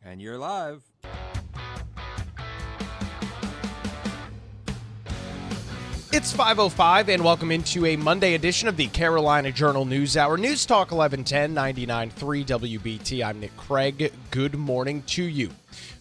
And you're live. It's 5:05 and welcome into a Monday edition of the Carolina Journal News Hour. News Talk 1110 99.3 WBT. I'm Nick Craig. Good morning to you.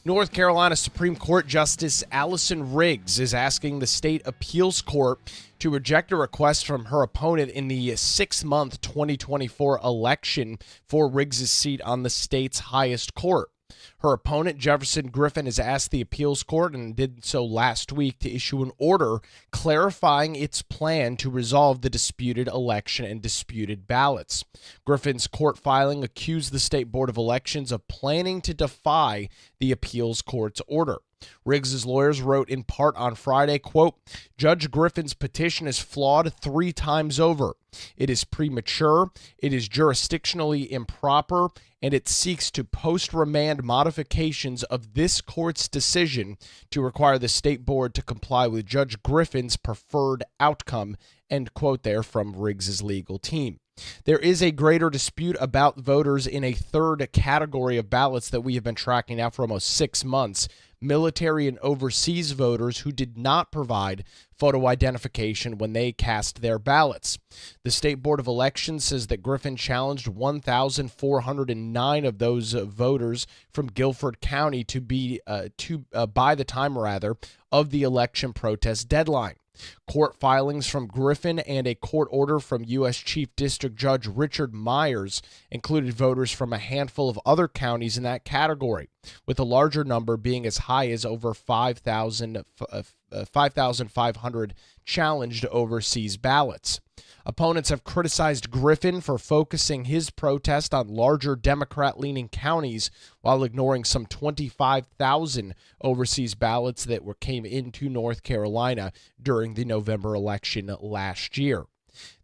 North Carolina Supreme Court Justice Allison Riggs is asking the state appeals court to reject a request from her opponent in the 6-month 2024 election for Riggs' seat on the state's highest court. Her opponent, Jefferson Griffin, has asked the appeals court, and did so last week, to issue an order clarifying its plan to resolve the disputed election and disputed ballots. Griffin's court filing accused the State Board of Elections of planning to defy the appeals court's order. Riggs' lawyers wrote in part on Friday, quote, "Judge Griffin's petition is flawed 3 times over. It is premature, it is jurisdictionally improper, and it seeks to post-remand modifications of this court's decision to require the state board to comply with Judge Griffin's preferred outcome," end quote there from Riggs' legal team. There is a greater dispute about voters in a third category of ballots that we have been tracking now for almost 6 months. Military and overseas voters who did not provide photo identification when they cast their ballots. The State Board of Elections says that Griffin challenged 1,409 of those voters from Guilford County to be by the time of the election protest deadline. Court filings from Griffin and a court order from U.S. Chief District Judge Richard Myers included voters from a handful of other counties in that category, with a larger number being as high as over 5,500 challenged overseas ballots. Opponents have criticized Griffin for focusing his protest on larger Democrat-leaning counties while ignoring some 25,000 overseas ballots that came into North Carolina during the November election last year.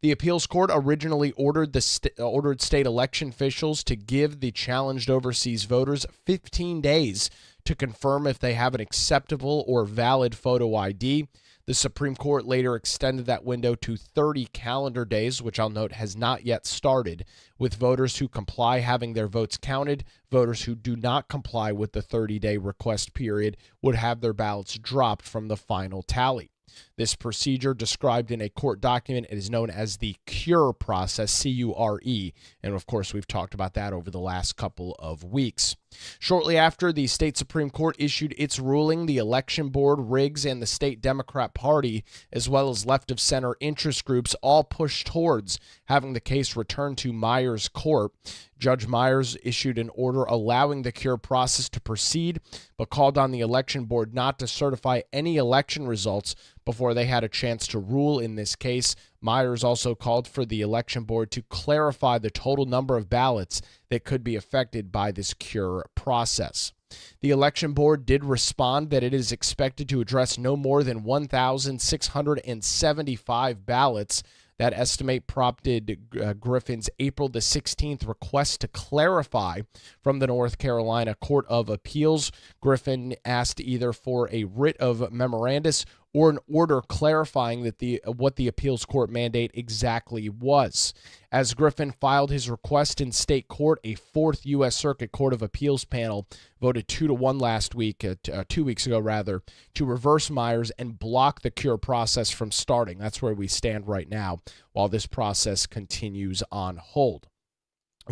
The appeals court originally ordered state election officials to give the challenged overseas voters 15 days to confirm if they have an acceptable or valid photo ID. The Supreme Court later extended that window to 30 calendar days, which I'll note has not yet started, with voters who comply having their votes counted. Voters who do not comply with the 30-day request period would have their ballots dropped from the final tally. This procedure, described in a court document, is known as the CURE process, C-U-R-E, and of course we've talked about that over the last couple of weeks. Shortly after the state Supreme Court issued its ruling, the election board, Riggs, and the state Democrat Party, as well as left-of-center interest groups, all pushed towards having the case returned to Myers' court. Judge Myers issued an order allowing the CURE process to proceed, but called on the election board not to certify any election results before they had a chance to rule in this case. Myers also called for the election board to clarify the total number of ballots that could be affected by this CURE process. The election board did respond that it is expected to address no more than 1,675 ballots. That estimate prompted Griffin's April the 16th request to clarify from the North Carolina Court of Appeals. Griffin asked either for a writ of memorandus or an order clarifying that what the appeals court mandate exactly was. As Griffin filed his request in state court, a 4th U.S. Circuit Court of Appeals panel voted 2-1 last week, 2 weeks ago rather, to reverse Myers and block the CURE process from starting. That's where we stand right now, while this process continues on hold.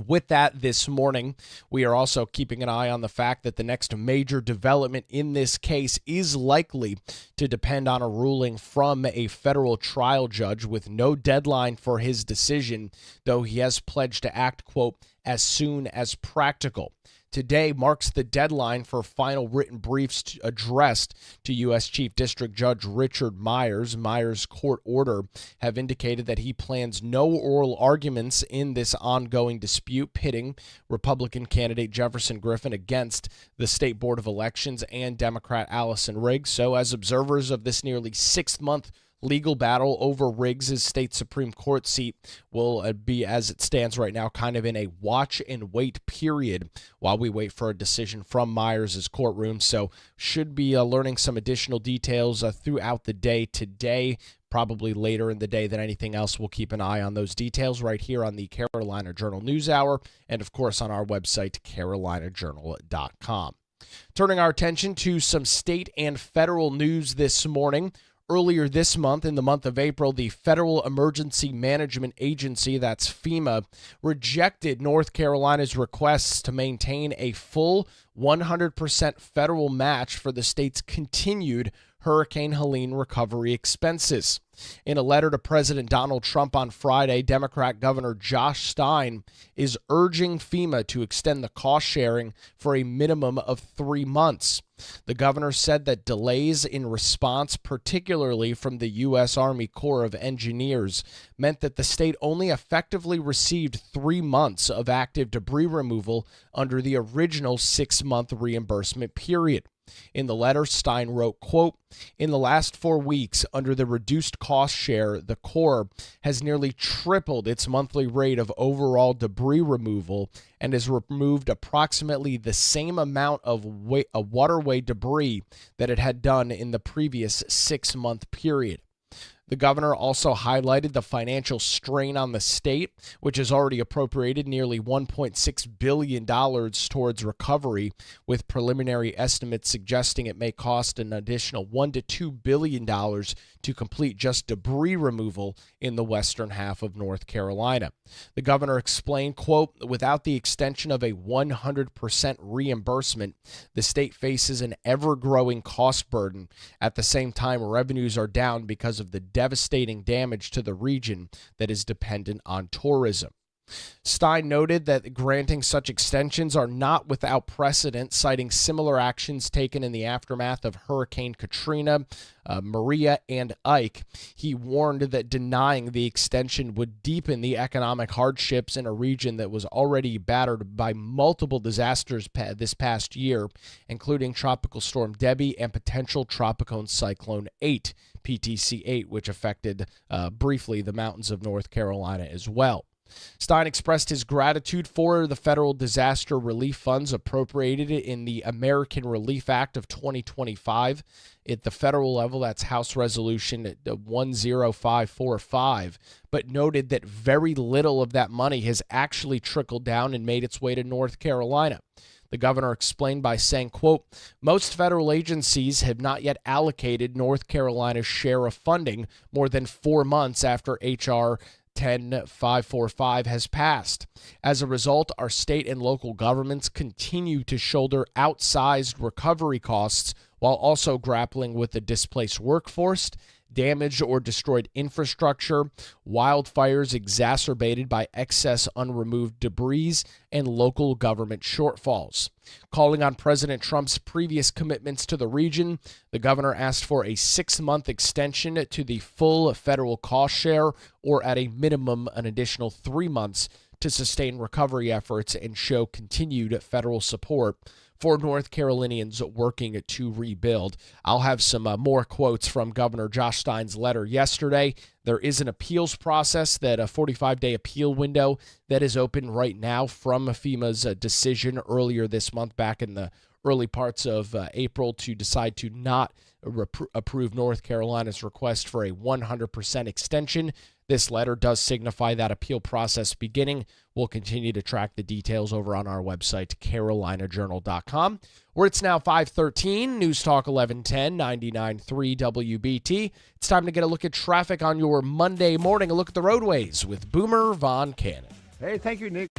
With that, this morning, we are also keeping an eye on the fact that the next major development in this case is likely to depend on a ruling from a federal trial judge with no deadline for his decision, though he has pledged to act, quote, as soon as practical. Today marks the deadline for final written briefs addressed to U.S. Chief District Judge Richard Myers. Myers' court order have indicated that he plans no oral arguments in this ongoing dispute pitting Republican candidate Jefferson Griffin against the State Board of Elections and Democrat Allison Riggs. So as observers of this nearly 6-month legal battle over Riggs' state Supreme Court seat will be, as it stands right now, kind of in a watch and wait period while we wait for a decision from Myers' courtroom. So should be learning some additional details throughout the day today, probably later in the day than anything else. We'll keep an eye on those details right here on the Carolina Journal News Hour and, of course, on our website, carolinajournal.com. Turning our attention to some state and federal news this morning. Earlier this month, in the month of April, the Federal Emergency Management Agency, that's FEMA, rejected North Carolina's requests to maintain a full 100% federal match for the state's continued Hurricane Helene recovery expenses. In a letter to President Donald Trump on Friday, Democrat Governor Josh Stein is urging FEMA to extend the cost sharing for a minimum of 3 months. The governor said that delays in response, particularly from the U.S. Army Corps of Engineers, meant that the state only effectively received 3 months of active debris removal under the original 6-month reimbursement period. In the letter, Stein wrote, quote, "In the last 4 weeks, under the reduced cost share, the Corps has nearly tripled its monthly rate of overall debris removal and has removed approximately the same amount of waterway debris that it had done in the previous 6-month period." The governor also highlighted the financial strain on the state, which has already appropriated nearly $1.6 billion towards recovery, with preliminary estimates suggesting it may cost an additional $1 to $2 billion to complete just debris removal in the western half of North Carolina. The governor explained, quote, "Without the extension of a 100% reimbursement, the state faces an ever-growing cost burden. At the same time, revenues are down because of the devastating damage to the region that is dependent on tourism." Stein noted that granting such extensions are not without precedent, citing similar actions taken in the aftermath of Hurricane Katrina, Maria, and Ike. He warned that denying the extension would deepen the economic hardships in a region that was already battered by multiple disasters this past year, including Tropical Storm Debbie and potential Tropical Cyclone 8, PTC 8, which affected briefly the mountains of North Carolina as well. Stein expressed his gratitude for the federal disaster relief funds appropriated in the American Relief Act of 2025. At the federal level, that's House Resolution 10545, but noted that very little of that money has actually trickled down and made its way to North Carolina. The governor explained by saying, quote, "Most federal agencies have not yet allocated North Carolina's share of funding more than 4 months after H.R. 10545 has passed. As a result, our state and local governments continue to shoulder outsized recovery costs while also grappling with the displaced workforce, damaged or destroyed infrastructure, wildfires exacerbated by excess unremoved debris, and local government shortfalls." Calling on President Trump's previous commitments to the region, the governor asked for a 6-month extension to the full federal cost share, or at a minimum an additional 3 months to sustain recovery efforts and show continued federal support for North Carolinians working to rebuild. I'll have some more quotes from Governor Josh Stein's letter yesterday. There is an appeals process, that a 45-day appeal window that is open right now from FEMA's decision earlier this month, back in the early parts of April, to decide to not approve North Carolina's request for a 100% extension. This letter does signify that appeal process beginning. We'll continue to track the details over on our website, carolinajournal.com, where it's now 5:13, News Talk 1110, 99.3 WBT. It's time to get a look at traffic on your Monday morning, a look at the roadways with Boomer Von Cannon. Hey, thank you, Nick.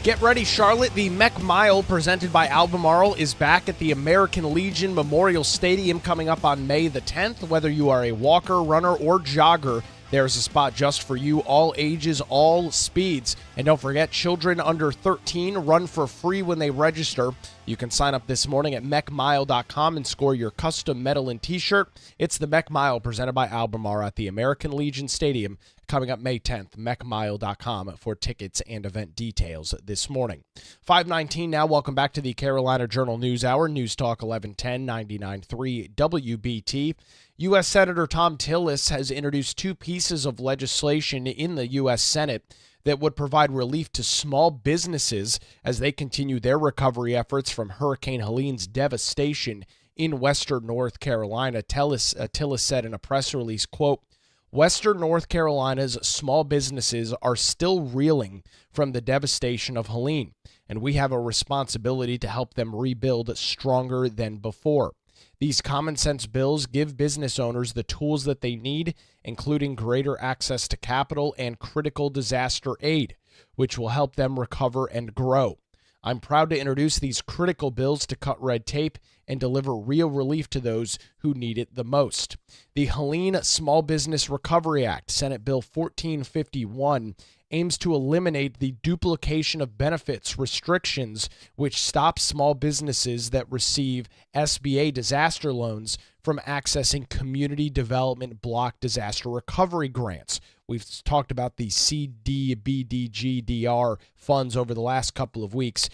Get ready, Charlotte. The Mech Mile presented by Albemarle is back at the American Legion Memorial Stadium coming up on May the 10th. Whether you are a walker, runner, or jogger, there's a spot just for you, all ages, all speeds. And don't forget, children under 13 run for free when they register. You can sign up this morning at mechmile.com and score your custom medal and t-shirt. It's the Mech Mile presented by Albemarle at the American Legion Stadium coming up May 10th. mechmile.com for tickets and event details this morning. 5:19 now. Welcome back to the Carolina Journal News Hour. News Talk 1110 99.3 WBT. U.S. Senator Tom Tillis has introduced two pieces of legislation in the U.S. Senate that would provide relief to small businesses as they continue their recovery efforts from Hurricane Helene's devastation in western North Carolina. Tillis said in a press release, quote, "Western North Carolina's small businesses are still reeling from the devastation of Helene, and we have a responsibility to help them rebuild stronger than before. These common sense bills give business owners the tools that they need, including greater access to capital and critical disaster aid, which will help them recover and grow. I'm proud to introduce these critical bills to cut red tape and deliver real relief to those who need it the most. The Helene Small Business Recovery Act, Senate Bill 1451, aims to eliminate the duplication of benefits restrictions which stop small businesses that receive SBA disaster loans from accessing community development block disaster recovery grants. We've talked about the CDBDGDR funds over the last couple of weeks.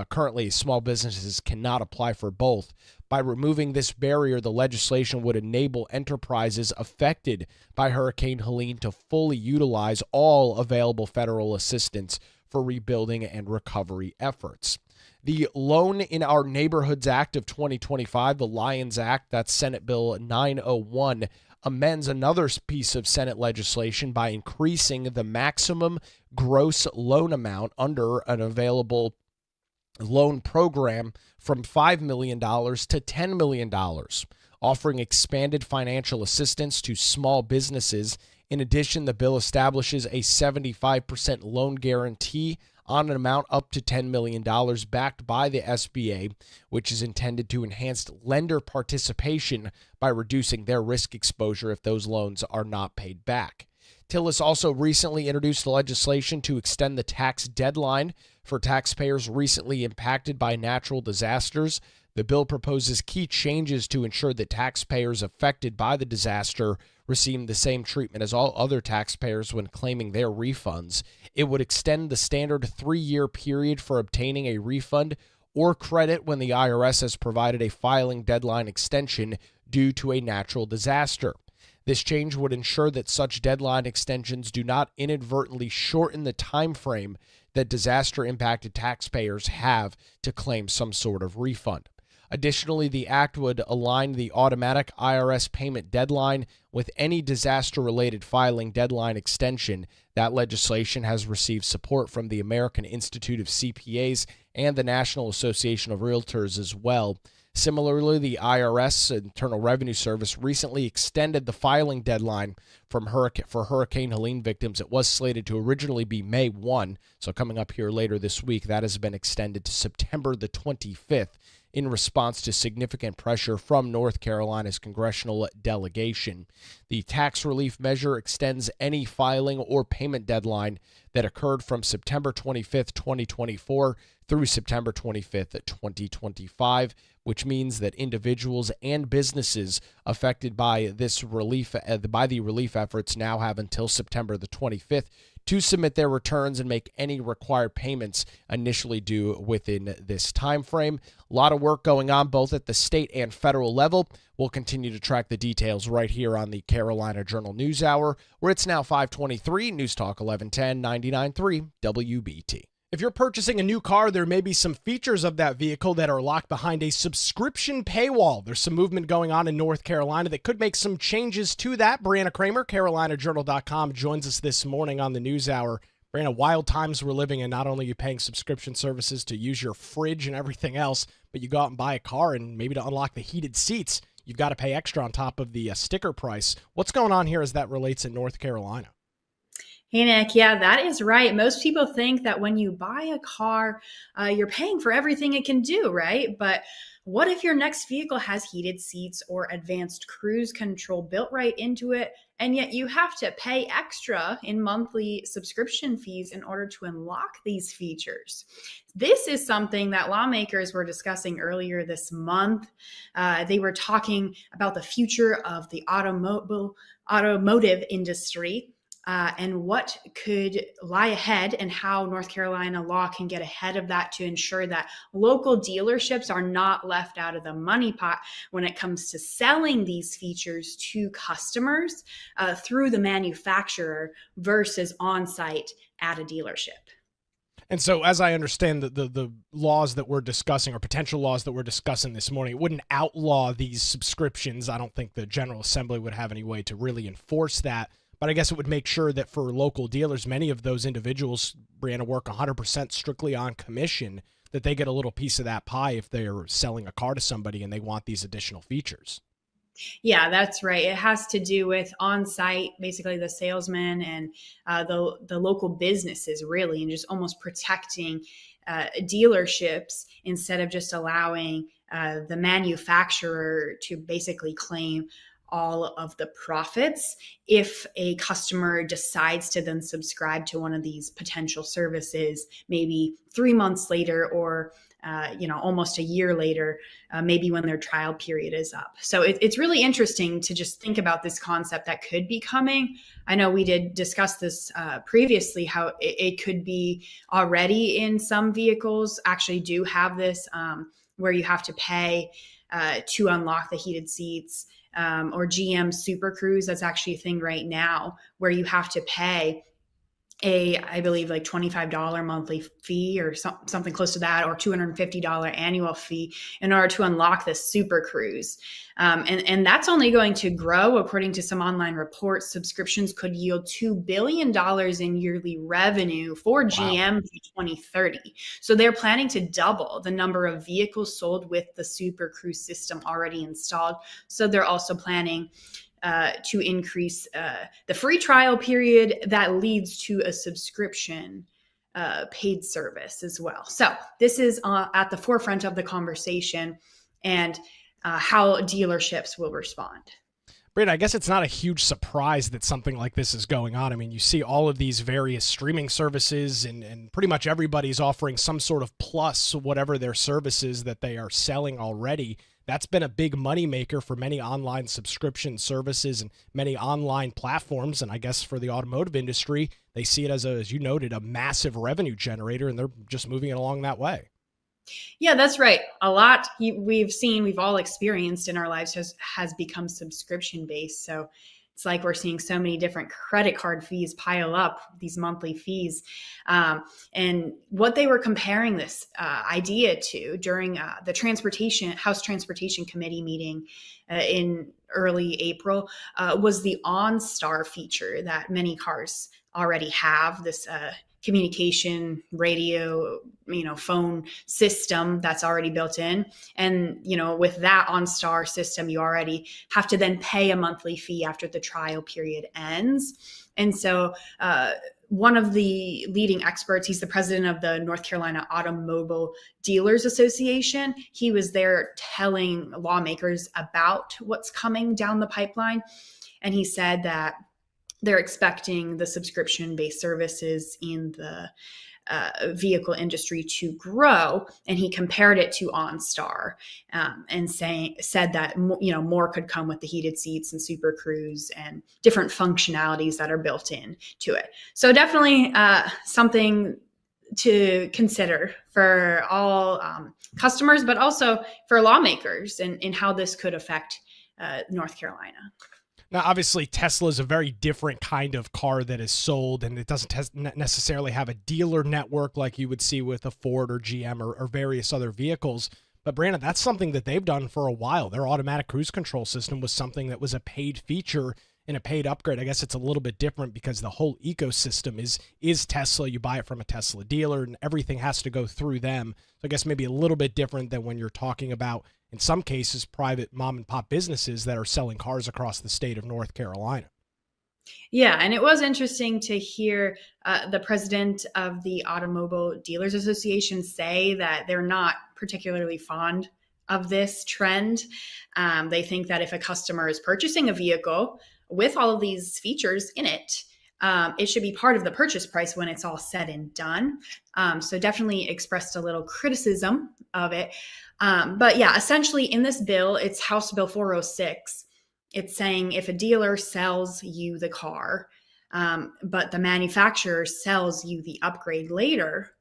Currently, small businesses cannot apply for both. By removing this barrier, the legislation would enable enterprises affected by Hurricane Helene to fully utilize all available federal assistance for rebuilding and recovery efforts. The Loan in Our Neighborhoods Act of 2025, the Lions Act, that's Senate Bill 901, amends another piece of Senate legislation by increasing the maximum gross loan amount under an available loan program from $5 million to $10 million, offering expanded financial assistance to small businesses. In addition, the bill establishes a 75% loan guarantee on an amount up to $10 million backed by the SBA, which is intended to enhance lender participation by reducing their risk exposure if those loans are not paid back. Tillis also recently introduced legislation to extend the tax deadline for taxpayers recently impacted by natural disasters. The bill proposes key changes to ensure that taxpayers affected by the disaster receive the same treatment as all other taxpayers when claiming their refunds. It would extend the standard 3-year period for obtaining a refund or credit when the IRS has provided a filing deadline extension due to a natural disaster. This change would ensure that such deadline extensions do not inadvertently shorten the time frame that disaster-impacted taxpayers have to claim some sort of refund. Additionally, the act would align the automatic IRS payment deadline with any disaster-related filing deadline extension. That legislation has received support from the American Institute of CPAs and the National Association of Realtors as well. Similarly, the IRS, Internal Revenue Service, recently extended the filing deadline for Hurricane Helene victims. It was slated to originally be May 1, so coming up here later this week, that has been extended to September the 25th in response to significant pressure from North Carolina's congressional delegation. The tax relief measure extends any filing or payment deadline that occurred from September 25th, 2024 through September 25th, 2025, which means that individuals and businesses affected by the relief efforts now have until September the 25th to submit their returns and make any required payments initially due within this time frame. A lot of work going on both at the state and federal level. We'll continue to track the details right here on the Carolina Journal News Hour, where it's now 5:23, News Talk 1110 99.3 WBT. If you're purchasing a new car, there may be some features of that vehicle that are locked behind a subscription paywall. There's some movement going on in North Carolina that could make some changes to that. Brianna Kraemer, CarolinaJournal.com, joins us this morning on the News Hour. Brianna, wild times we're living in. Not only are you paying subscription services to use your fridge and everything else, but you go out and buy a car, and maybe to unlock the heated seats, you've got to pay extra on top of the sticker price. What's going on here as that relates in North Carolina? Hey, Nick. Yeah, that is right. Most people think that when you buy a car, you're paying for everything it can do, right? But what if your next vehicle has heated seats or advanced cruise control built right into it, and yet you have to pay extra in monthly subscription fees in order to unlock these features? This is something that lawmakers were discussing earlier this month. They were talking about the future of the automotive industry, and what could lie ahead, and how North Carolina law can get ahead of that to ensure that local dealerships are not left out of the money pot when it comes to selling these features to customers through the manufacturer versus on site at a dealership. And so, as I understand the laws that we're discussing, or potential laws that we're discussing this morning, it wouldn't outlaw these subscriptions. I don't think the General Assembly would have any way to really enforce that. But I guess it would make sure that for local dealers, many of those individuals, Brianna, work 100% strictly on commission, that they get a little piece of that pie if they're selling a car to somebody and they want these additional features. Yeah, that's right. It has to do with on-site, basically the salesman and the local businesses, really, and just almost protecting dealerships instead of just allowing the manufacturer to basically claim all of the profits if a customer decides to then subscribe to one of these potential services maybe 3 months later, or almost a year later, maybe when their trial period is up. So it's really interesting to just think about this concept that could be coming. I know we did discuss this previously, how it could be already in some vehicles actually do have this, where you have to pay to unlock the heated seats, or GM Super Cruise. That's actually a thing right now where you have to pay I believe like $25 monthly fee, or something close to that, or $250 annual fee in order to unlock this Super Cruise. And that's only going to grow. According to some online reports, subscriptions could yield $2 billion in yearly revenue for Wow. GM through 2030. So they're planning to double the number of vehicles sold with the Super Cruise system already installed. So they're also planning to increase the free trial period that leads to a subscription paid service as well. So this is at the forefront of the conversation, and how dealerships will respond. Brad, I guess it's not a huge surprise that something like this is going on. I mean, you see all of these various streaming services, and pretty much everybody's offering some sort of plus, whatever their services that they are selling already. That's been a big moneymaker for many online subscription services and many online platforms. And I guess for the automotive industry, they see it as you noted, a massive revenue generator, and they're just moving it along that way. Yeah, that's right. A lot we've all experienced in our lives has become subscription based. So it's like we're seeing so many different credit card fees pile up, these monthly fees. And what they were comparing this idea to during the House Transportation Committee meeting in early April was the OnStar feature that many cars already have, this communication radio, phone system that's already built in. And, with that OnStar system, you already have to then pay a monthly fee after the trial period ends. And so, one of the leading experts, he's the president of the North Carolina Automobile Dealers Association. He was there telling lawmakers about what's coming down the pipeline. And he said that they're expecting the subscription-based services in the vehicle industry to grow, and he compared it to OnStar, and said that more could come with the heated seats and Super Cruise and different functionalities that are built in to it. So definitely something to consider for all customers, but also for lawmakers, and how this could affect North Carolina. Now, obviously, Tesla is a very different kind of car that is sold, and it doesn't necessarily have a dealer network like you would see with a Ford or GM or various other vehicles. But Brandon, that's something that they've done for a while. Their automatic cruise control system was something that was a paid feature and a paid upgrade. I guess it's a little bit different because the whole ecosystem is Tesla. You buy it from a Tesla dealer, and everything has to go through them. So I guess maybe a little bit different than when you're talking about, in some cases, private mom and pop businesses that are selling cars across the state of North Carolina. Yeah, and it was interesting to hear the president of the Automobile Dealers Association say that they're not particularly fond of this trend. They think that if a customer is purchasing a vehicle with all of these features in it, it should be part of the purchase price when it's all said and done. So definitely expressed a little criticism of it. But yeah, essentially in this bill, it's House Bill 406. It's saying if a dealer sells you the car, but the manufacturer sells you the upgrade later,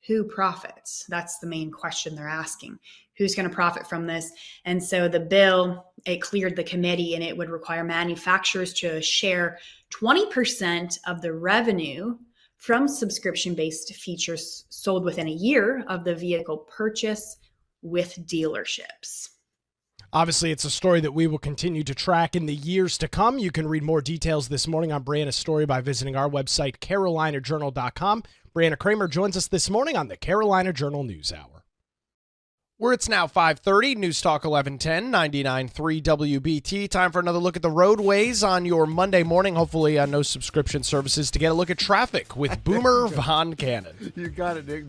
who profits? That's the main question they're asking. Who's going to profit from this? And so the bill, it cleared the committee, and it would require manufacturers to share 20% of the revenue from subscription-based features sold within a year of the vehicle purchase with dealerships. Obviously, it's a story that we will continue to track in the years to come. You can read more details this morning on Brianna's story by visiting our website, carolinajournal.com. Brianna Kraemer joins us this morning on the Carolina Journal News Hour. Where it's now 5:30, News Talk 1110, 99.3 WBT. Time for another look at the roadways on your Monday morning. Hopefully no subscription services to get a look at traffic with Boomer Von Cannon. You got it, Nick.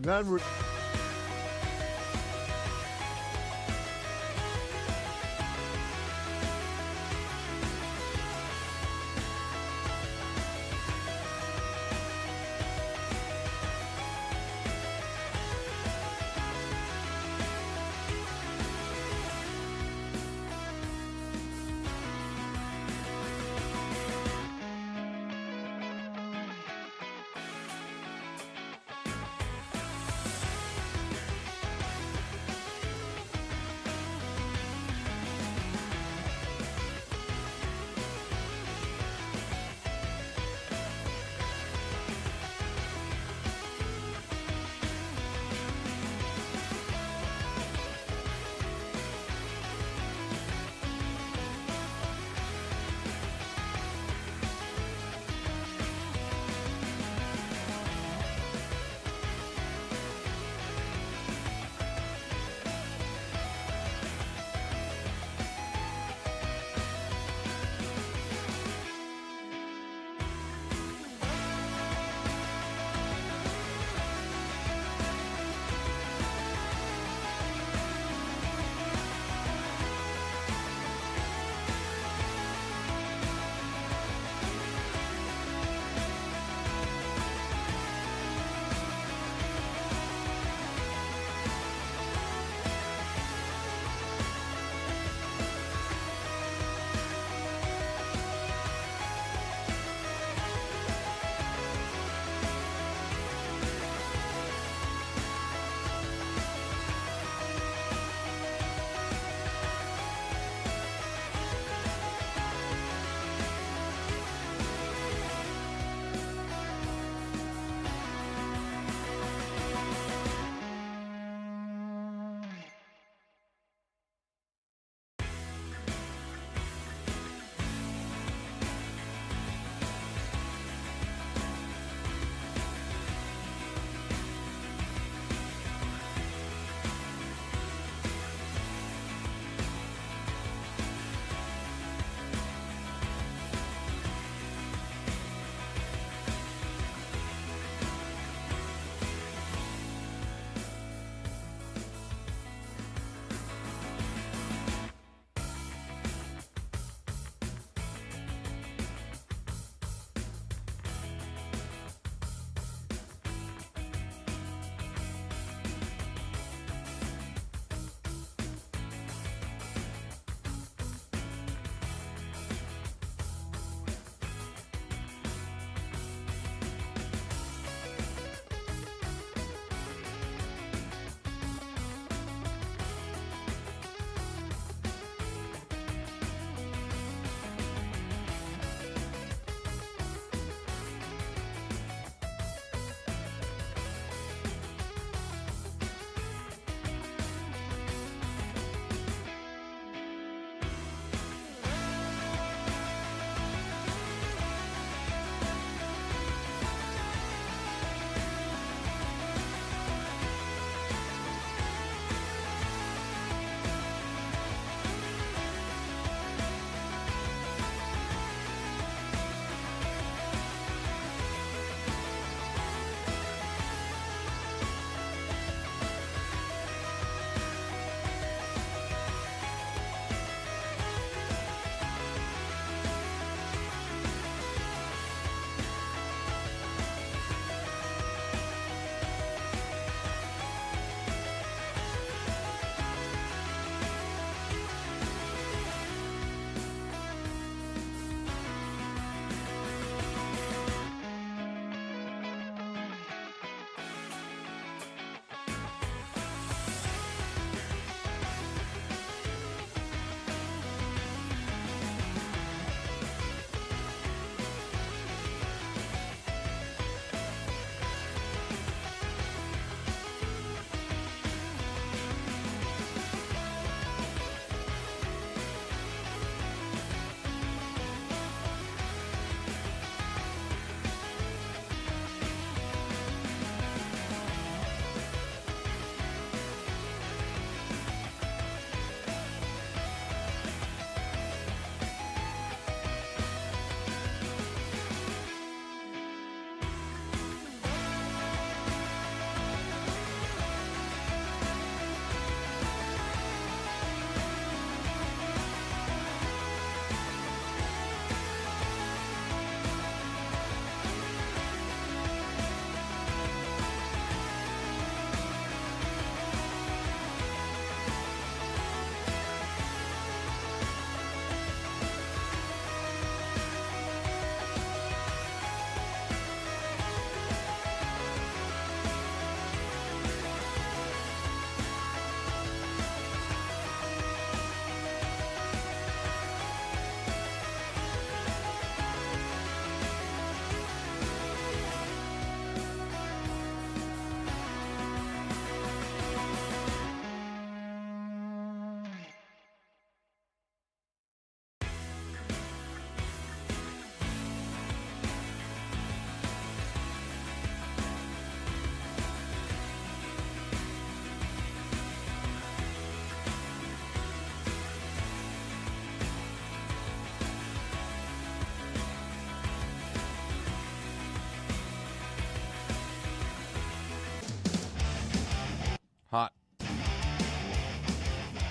hot.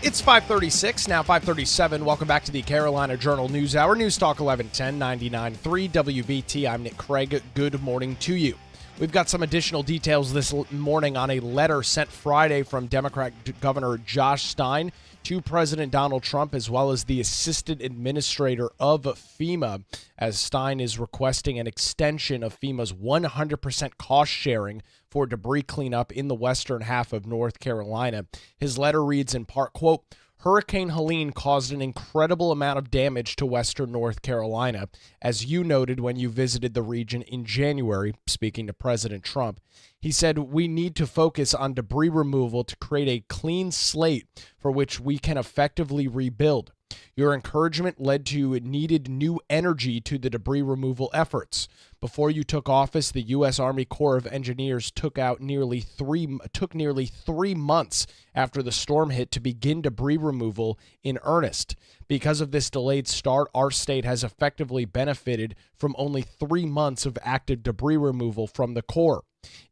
It's 5:36, now 5:37. Welcome back to the Carolina Journal News Hour. News Talk 1110, 99.3 WBT. I'm Nick Craig. Good morning to you. We've got some additional details this morning on a letter sent Friday from Democrat Governor Josh Stein to President Donald Trump, as well as the assistant administrator of FEMA, as Stein is requesting an extension of FEMA's 100% cost sharing for debris cleanup in the western half of North Carolina. His letter reads in part, quote, Hurricane Helene caused an incredible amount of damage to western North Carolina, as you noted when you visited the region in January, speaking to President Trump. He said, we need to focus on debris removal to create a clean slate for which we can effectively rebuild. Your encouragement led to needed new energy to the debris removal efforts. Before you took office, the U.S. Army Corps of Engineers took nearly 3 months after the storm hit to begin debris removal in earnest. Because of this delayed start, our state has effectively benefited from only 3 months of active debris removal from the Corps.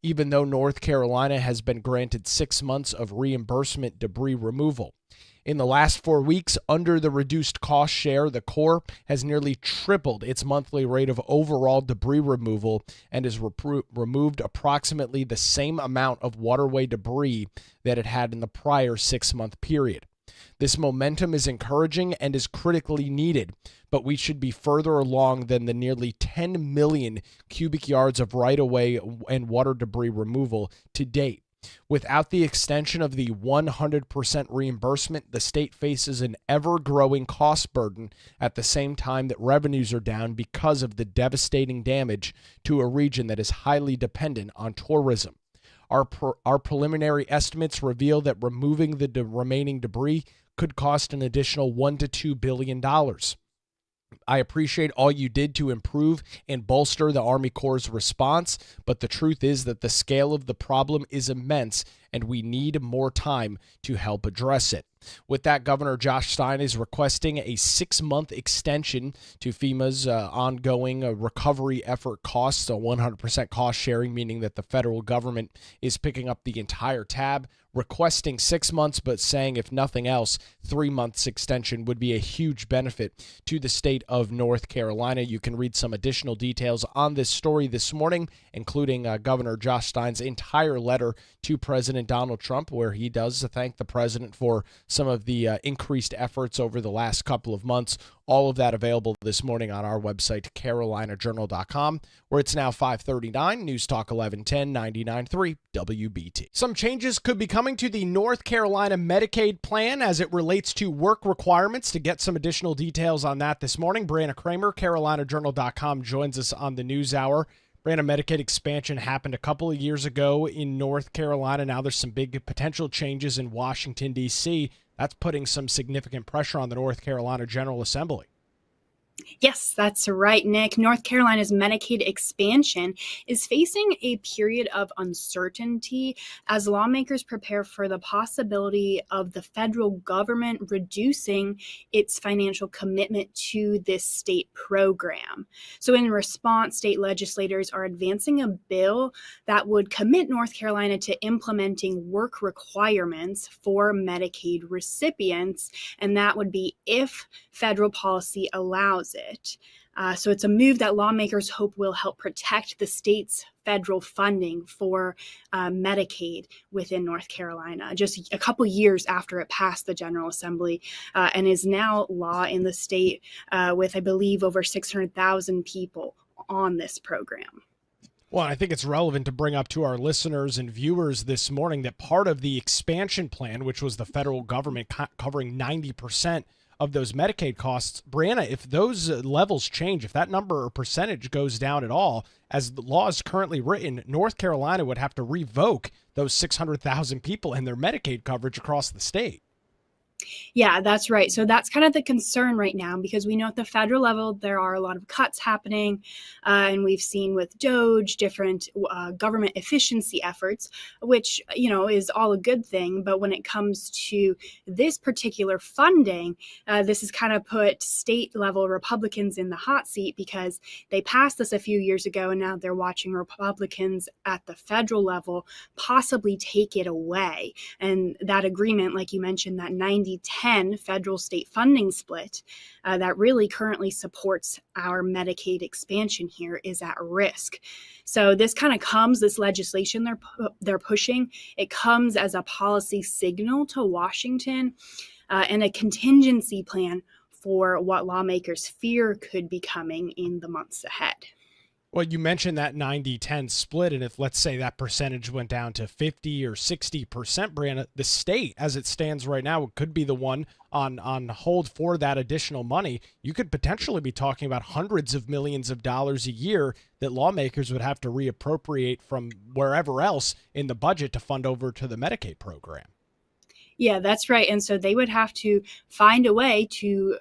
Even though North Carolina has been granted 6 months of reimbursement debris removal. In the last 4 weeks, under the reduced cost share, the Corps has nearly tripled its monthly rate of overall debris removal and has removed approximately the same amount of waterway debris that it had in the prior 6-month period. This momentum is encouraging and is critically needed, but we should be further along than the nearly 10 million cubic yards of right-of-way and water debris removal to date. Without the extension of the 100% reimbursement, the state faces an ever-growing cost burden at the same time that revenues are down because of the devastating damage to a region that is highly dependent on tourism. Our preliminary estimates reveal that removing the remaining debris could cost an additional $1 to $2 billion. I appreciate all you did to improve and bolster the Army Corps' response, but the truth is that the scale of the problem is immense and we need more time to help address it. With that, Governor Josh Stein is requesting a 6-month extension to FEMA's ongoing recovery effort costs, so 100% cost sharing, meaning that the federal government is picking up the entire tab, requesting 6 months, but saying if nothing else, 3 months extension would be a huge benefit to the state of North Carolina. You can read some additional details on this story this morning, including Governor Josh Stein's entire letter to President Donald Trump, where he does thank the president for some of the increased efforts over the last couple of months. All of that available this morning on our website, carolinajournal.com, where it's now 5:39, News Talk 1110, 99.3 WBT. Some changes could be coming to the North Carolina Medicaid plan as it relates to work requirements. To get some additional details on that this morning, Brianna Kraemer, carolinajournal.com, joins us on the News Hour. Brianna, Medicaid expansion happened a couple of years ago in North Carolina. Now there's some big potential changes in Washington, D.C. That's putting some significant pressure on the North Carolina General Assembly. Yes, that's right, Nick. North Carolina's Medicaid expansion is facing a period of uncertainty as lawmakers prepare for the possibility of the federal government reducing its financial commitment to this state program. So in response, state legislators are advancing a bill that would commit North Carolina to implementing work requirements for Medicaid recipients, and that would be if federal policy allows it. So it's a move that lawmakers hope will help protect the state's federal funding for Medicaid within North Carolina, just a couple years after it passed the General Assembly and is now law in the state with, I believe, over 600,000 people on this program. Well, I think it's relevant to bring up to our listeners and viewers this morning that part of the expansion plan, which was the federal government covering 90% of those Medicaid costs, Brianna, if those levels change, if that number or percentage goes down at all, as the law is currently written, North Carolina would have to revoke those 600,000 people and their Medicaid coverage across the state. Yeah, that's right. So that's kind of the concern right now, because we know at the federal level there are a lot of cuts happening, and we've seen with DOGE different government efficiency efforts, which is all a good thing. But when it comes to this particular funding, this has kind of put state level Republicans in the hot seat, because they passed this a few years ago, and now they're watching Republicans at the federal level possibly take it away. And that agreement, like you mentioned, that 90-10 federal state funding split that really currently supports our Medicaid expansion here, is at risk. So this legislation they're pushing, it comes as a policy signal to Washington and a contingency plan for what lawmakers fear could be coming in the months ahead. Well, you mentioned that 90-10 split, and if, let's say, that percentage went down to 50 or 60%, Brianna, the state, as it stands right now, could be the one on hold for that additional money. You could potentially be talking about hundreds of millions of dollars a year that lawmakers would have to reappropriate from wherever else in the budget to fund over to the Medicaid program. Yeah, that's right. And so they would have to find a way to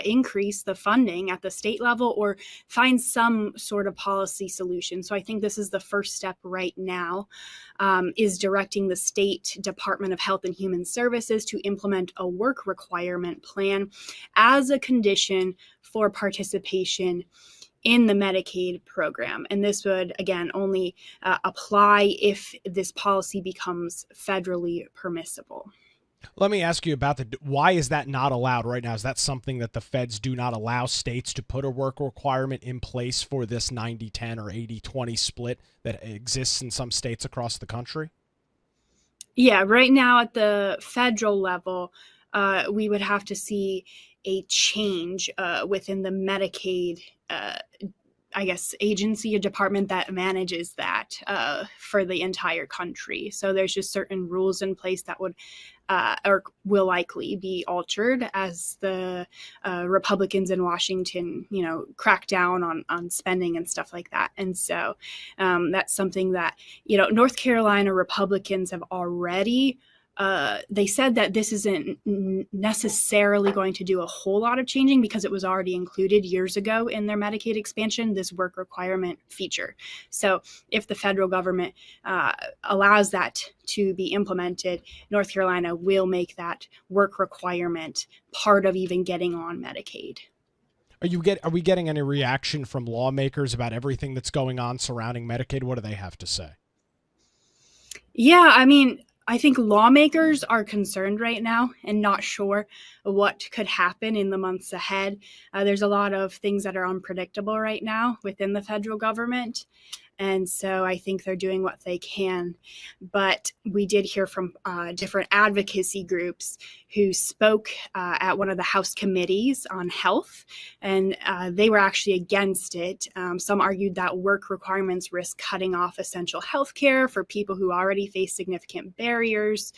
increase the funding at the state level, or find some sort of policy solution. So I think this is the first step right now, is directing the State Department of Health and Human Services to implement a work requirement plan as a condition for participation in the Medicaid program. And this would, again, only apply if this policy becomes federally permissible. Let me ask you about why is that not allowed right now? Is that something that the feds do not allow states to put a work requirement in place for this 90-10 or 80-20 split that exists in some states across the country? Yeah, right now at the federal level, we would have to see a change within the Medicaid agency or department that manages that for the entire country. So there's just certain rules in place that would or will likely be altered as the Republicans in Washington, crack down on spending and stuff like that. And so that's something that, North Carolina Republicans have already they said that this isn't necessarily going to do a whole lot of changing, because it was already included years ago in their Medicaid expansion, this work requirement feature. So if the federal government allows that to be implemented, North Carolina will make that work requirement part of even getting on Medicaid. Are we getting any reaction from lawmakers about everything that's going on surrounding Medicaid? What do they have to say? Yeah, I think lawmakers are concerned right now and not sure what could happen in the months ahead. There's a lot of things that are unpredictable right now within the federal government. And so I think they're doing what they can. But we did hear from different advocacy groups who spoke at one of the House committees on health, and they were actually against it. Some argued that work requirements risk cutting off essential health care for people who already face significant barriers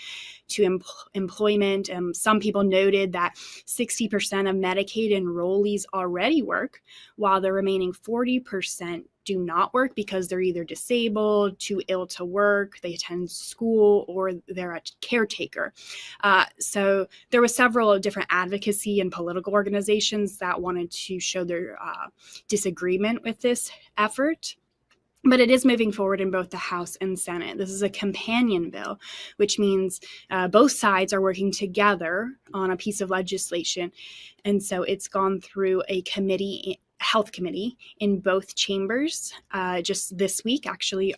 to employment. Some people noted that 60% of Medicaid enrollees already work, while the remaining 40% do not work because they're either disabled, too ill to work, they attend school, or they're a caretaker. So there were several different advocacy and political organizations that wanted to show their disagreement with this effort. But it is moving forward in both the House and Senate. This is a companion bill, which means both sides are working together on a piece of legislation. And so it's gone through a health committee in both chambers just this week. Actually,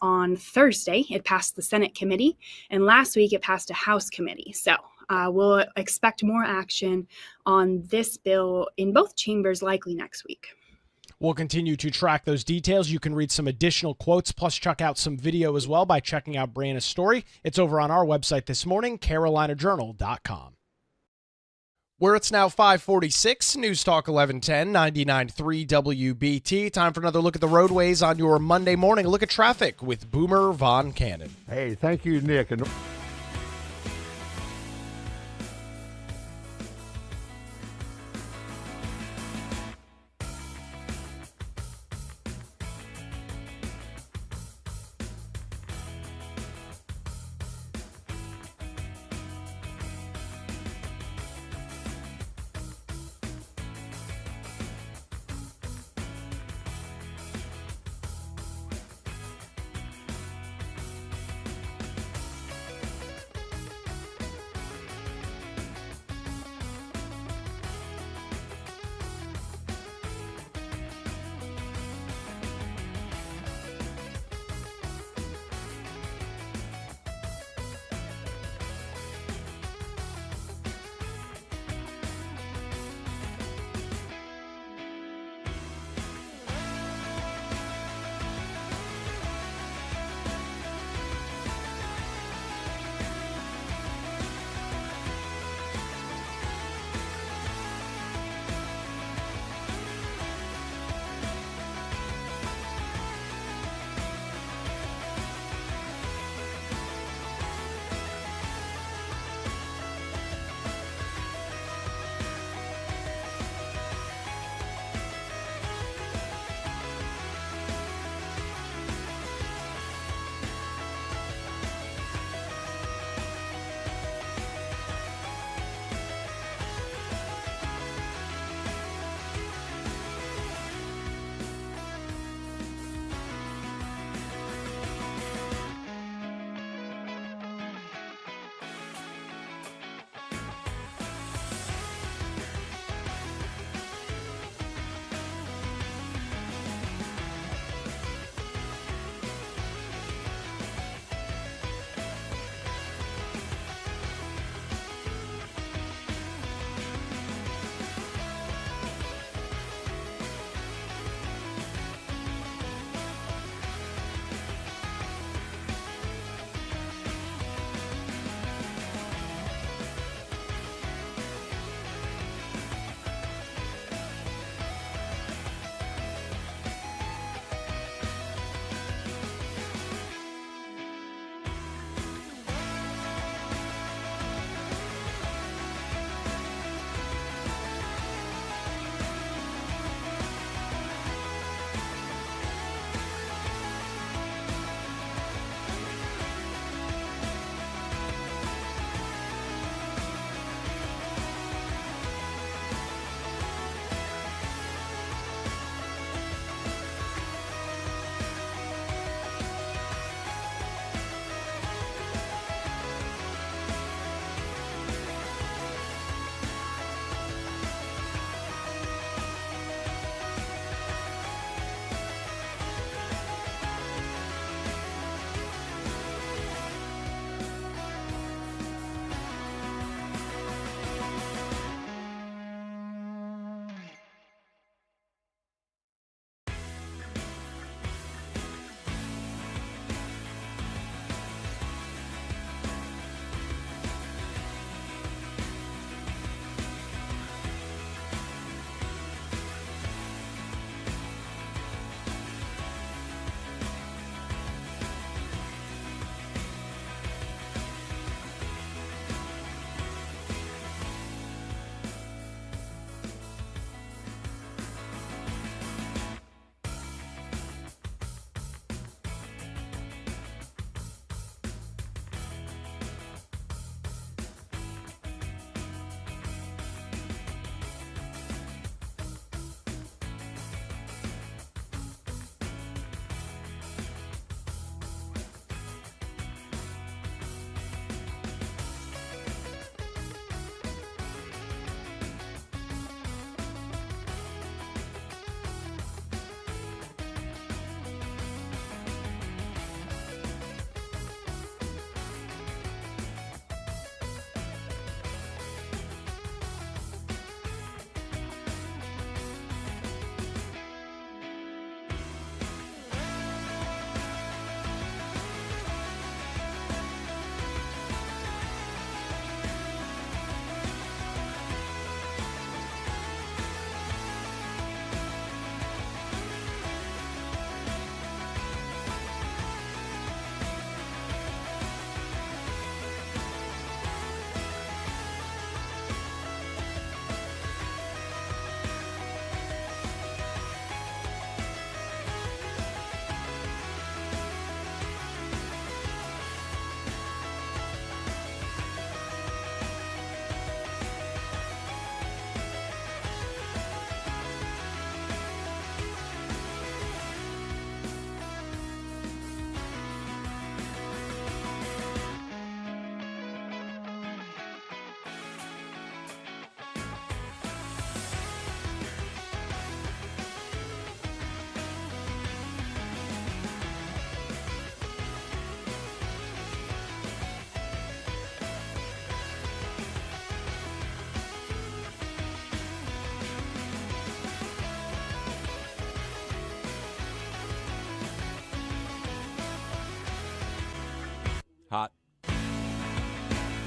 on Thursday, it passed the Senate committee, and last week it passed a House committee. So we'll expect more action on this bill in both chambers likely next week. We'll continue to track those details. You can read some additional quotes, plus check out some video as well by checking out Brianna's story. It's over on our website this morning, carolinajournal.com. Where it's now 546, News Talk 1110, 99.3 WBT. Time for another look at the roadways on your Monday morning. A look at traffic with Boomer Von Cannon. Hey, thank you, Nick. And Hot.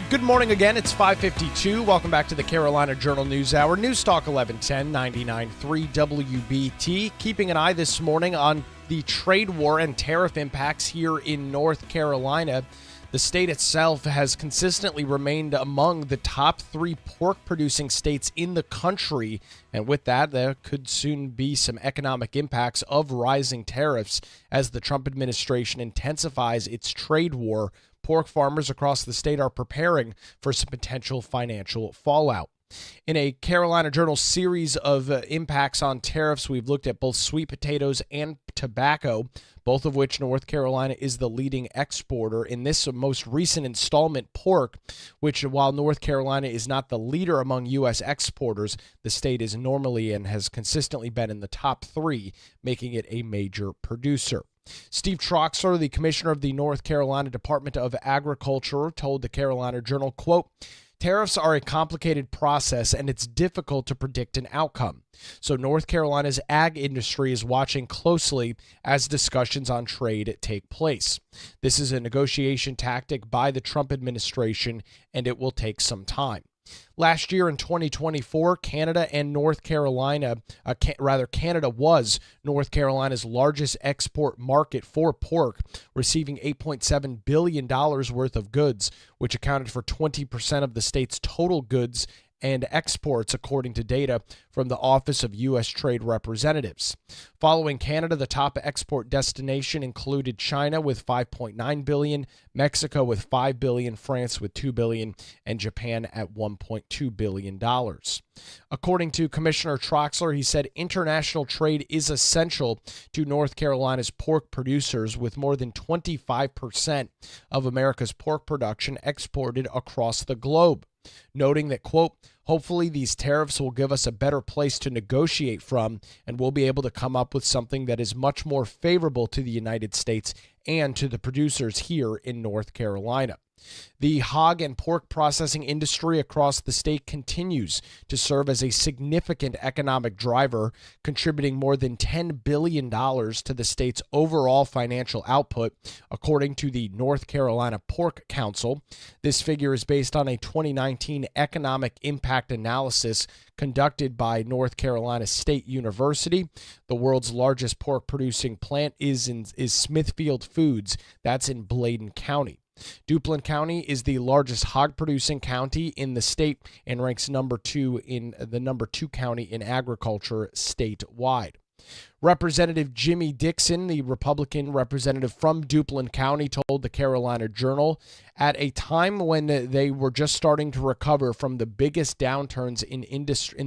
Good morning again. It's 5:52. Welcome back to the Carolina Journal News Hour. News Talk 1110 99.3 WBT. Keeping an eye this morning on the trade war and tariff impacts here in North Carolina. The state itself has consistently remained among the top 3 pork-producing states in the country. And with that, there could soon be some economic impacts of rising tariffs as the Trump administration intensifies its trade war. Pork farmers across the state are preparing for some potential financial fallout. In a Carolina Journal series of impacts on tariffs, we've looked at both sweet potatoes and tobacco, both of which North Carolina is the leading exporter. In this most recent installment, pork, which while North Carolina is not the leader among U.S. exporters, the state is normally and has consistently been in the top 3, making it a major producer. Steve Troxler, the commissioner of the North Carolina Department of Agriculture, told the Carolina Journal, quote, "Tariffs are a complicated process and it's difficult to predict an outcome. So North Carolina's ag industry is watching closely as discussions on trade take place. This is a negotiation tactic by the Trump administration and it will take some time." Last year in 2024, Canada was North Carolina's largest export market for pork, receiving $8.7 billion worth of goods, which accounted for 20% of the state's total goods and exports, according to data from the Office of U.S. Trade Representatives. Following Canada, the top export destination included China with $5.9 billion, Mexico with $5 billion, France with $2 billion, and Japan at $1.2 billion. According to Commissioner Troxler, he said international trade is essential to North Carolina's pork producers, with more than 25% of America's pork production exported across the globe. Noting that, quote, "Hopefully these tariffs will give us a better place to negotiate from, and we'll be able to come up with something that is much more favorable to the United States and to the producers here in North Carolina." The hog and pork processing industry across the state continues to serve as a significant economic driver, contributing more than $10 billion to the state's overall financial output, according to the North Carolina Pork Council. This figure is based on a 2019 economic impact analysis conducted by North Carolina State University. The world's largest pork producing plant is Smithfield Foods. That's in Bladen County. Duplin County is the largest hog-producing county in the state and ranks number 2 county in agriculture statewide. Representative Jimmy Dixon, the Republican representative from Duplin County, told the Carolina Journal, at a time when they were just starting to recover from the biggest downturns in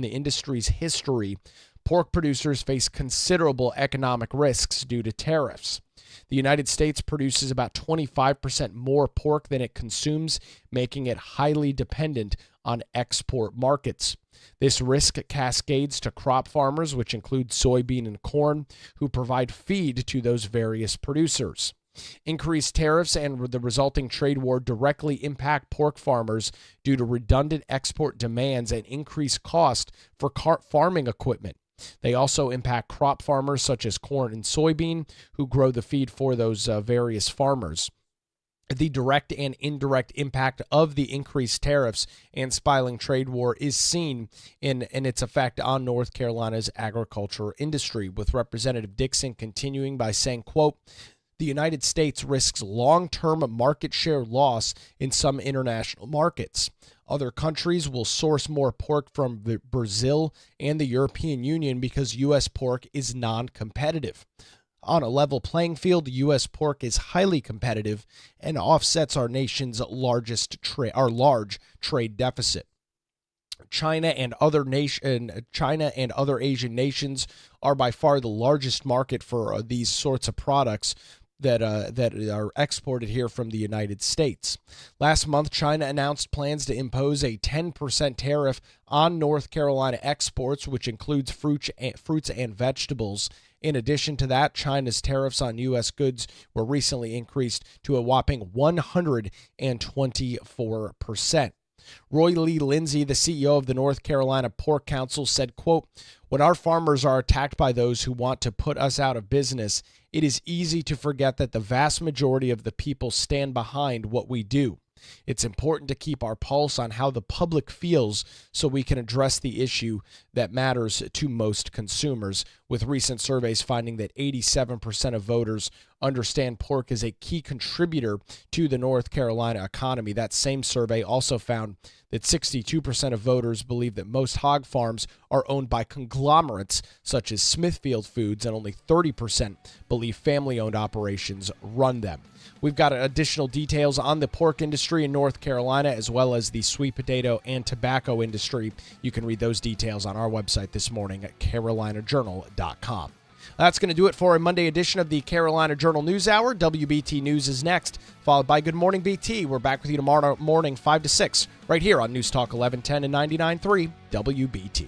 the industry's history, pork producers face considerable economic risks due to tariffs. The United States produces about 25% more pork than it consumes, making it highly dependent on export markets. This risk cascades to crop farmers, which include soybean and corn, who provide feed to those various producers. Increased tariffs and the resulting trade war directly impact pork farmers due to redundant export demands and increased cost for farming equipment. They also impact crop farmers such as corn and soybean, who grow the feed for those various farmers. The direct and indirect impact of the increased tariffs and spiraling trade war is seen in its effect on North Carolina's agriculture industry, with Representative Dixon continuing by saying, quote, "The United States risks long-term market share loss in some international markets. Other countries will source more pork from Brazil and the European Union because U.S. pork is non-competitive. On a level playing field, U.S. pork is highly competitive and offsets our nation's large trade deficit. China and other Asian nations are by far the largest market for these sorts of products that are exported here from the United States. Last month, China announced plans to impose a 10% tariff on North Carolina exports, which includes fruits and vegetables. In addition to that, China's tariffs on U.S. goods were recently increased to a whopping 124%. Roy Lee Lindsay, the CEO of the North Carolina Pork Council, said, quote, "When our farmers are attacked by those who want to put us out of business, it is easy to forget that the vast majority of the people stand behind what we do. It's important to keep our pulse on how the public feels so we can address the issue that matters to most consumers," with recent surveys finding that 87% of voters understand pork is a key contributor to the North Carolina economy. That same survey also found that 62% of voters believe that most hog farms are owned by conglomerates such as Smithfield Foods, and only 30% believe family-owned operations run them. We've got additional details on the pork industry in North Carolina, as well as the sweet potato and tobacco industry. You can read those details on our website this morning at carolinajournal.com. That's going to do it for a Monday edition of the Carolina Journal News Hour. WBT News is next, followed by Good Morning BT. We're back with you tomorrow morning, 5 to 6, right here on News Talk 1110 and 99.3 WBT.